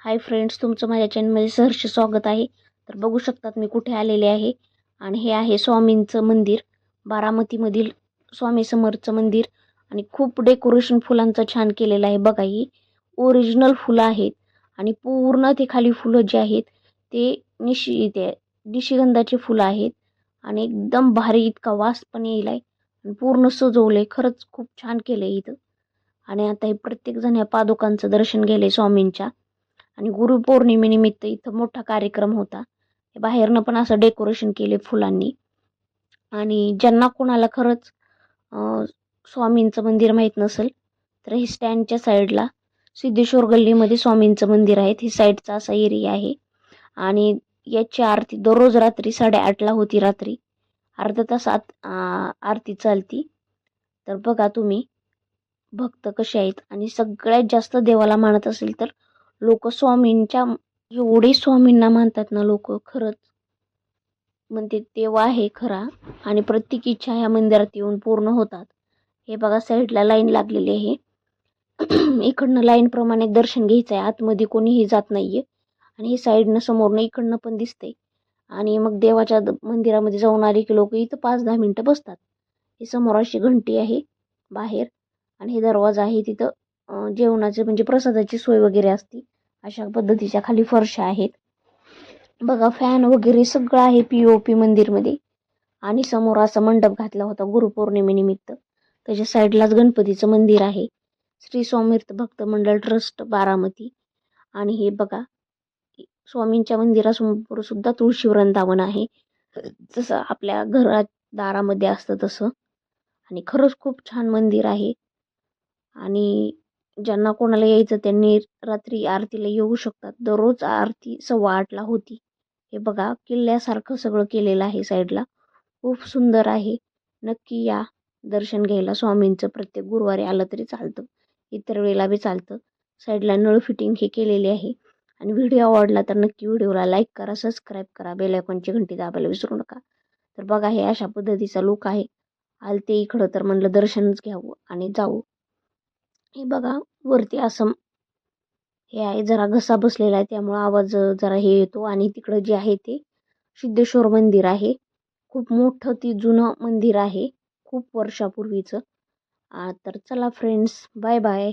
Hi friends, तुमचं माझ्या चॅनलमध्ये सहर्ष स्वागत आहे. तर बघू शकतात मी कुठे आलेले आहे आणि हे आहे स्वामींचं मंदिर, बारामतीमधील स्वामी समर्थचं मंदिर. आणि खूप डेकोरेशन फुलांचं छान केलेलं आहे. बघा, ही ओरिजिनल फुलं आहेत आणि पूर्ण ते खाली फुलं जे आहेत ते निशिगंधाची फुलं आहेत आणि एकदम भारी इतका वास पण येईल आहे आणि पूर्ण सजवलंय. खरंच खूप छान केलंय इथं. आणि आता हे प्रत्येक जण या पादुकांचं दर्शन गेले स्वामींच्या. आणि गुरुपौर्णिमेनिमित्त इथं मोठा कार्यक्रम होता. बाहेरनं पण असं डेकोरेशन केले फुलांनी. आणि ज्यांना कोणाला खरंच स्वामींचं मंदिर माहीत नसेल तर हे स्टँडच्या साईडला सिद्धेश्वर गल्लीमध्ये स्वामींचं मंदिर आहे. ही साईडचा असा एरिया आहे. आणि याची आरती दररोज रात्री 8:30ला होती. रात्री अर्धा तास आरती चालती. तर बघा तुम्ही भक्त कसे आहेत. आणि सगळ्यात जास्त देवाला मानत असेल तर लोक स्वामींच्या, एवढे स्वामींना मानतात ना लोक, खरंच म्हणते देव आहे खरा. आणि प्रत्येक इच्छा ह्या मंदिरात येऊन पूर्ण होतात. हे बघा साईडला लाईन लागलेली आहे. इकडनं लाईन प्रमाणे दर्शन घ्यायचं आहे. आतमध्ये कोणीही जात नाहीये. आणि हे साईडनं समोरनं इकडनं पण दिसतंय. आणि मग देवाच्या मंदिरामध्ये जाऊन आले की लोक इथं 5-10 मिनिटं बसतात. ही समोर अशी घंटी आहे बाहेर आणि हे दरवाजा आहे. तिथं जेवणाचे म्हणजे प्रसादाची सोय वगैरे असते. अशा पद्धतीच्या खाली फरशा आहेत. बघा फॅन वगैरे सगळं आहे POP मंदिरमध्ये. आणि समोर असा मंडप घातला होता गुरुपौर्णिमेनिमित्त. त्याच्या साईडलाच गणपतीचं मंदिर आहे. श्री स्वामीर्थ भक्त मंडळ ट्रस्ट बारामती. आणि हे बघा स्वामींच्या मंदिरासमोर सुद्धा तुळशी वृंदावन आहे, जसं आपल्या घरात दारामध्ये असतं तसं. आणि खरंच खूप छान मंदिर आहे. आणि ज्यांना कोणाला यायचं त्यांनी रात्री आरतीला येऊ शकतात. दररोज आरती 8:15ला होती. हे बघा किल्ल्यासारखं सगळं केलेलं आहे. साईडला खूप सुंदर आहे. नक्की या दर्शन घ्यायला स्वामींचं. प्रत्येक गुरुवारी आलं तरी चालतं, इतर वेळेला बी चालतं. साईडला नळ फिटिंग हे केलेले आहे. आणि व्हिडिओ आवडला तर नक्की व्हिडिओला लाईक करा, सबस्क्राईब करा, बेल आयकॉनची घंटी दाबायला विसरू नका. तर बघा हे अशा पद्धतीचा लुक आहे. आलते इकडं तर म्हणलं दर्शनच घ्यावं आणि जाऊ. हे बघा वरती असं हे आहे, जरा घसा बसलेला आहे त्यामुळे आवाज जरा हे येतो. आणि तिकडं जे आहे ते सिद्धेश्वर मंदिर आहे. खूप मोठं ती जुनं मंदिर आहे, खूप वर्षापूर्वीचं. तर चला फ्रेंड्स, बाय बाय.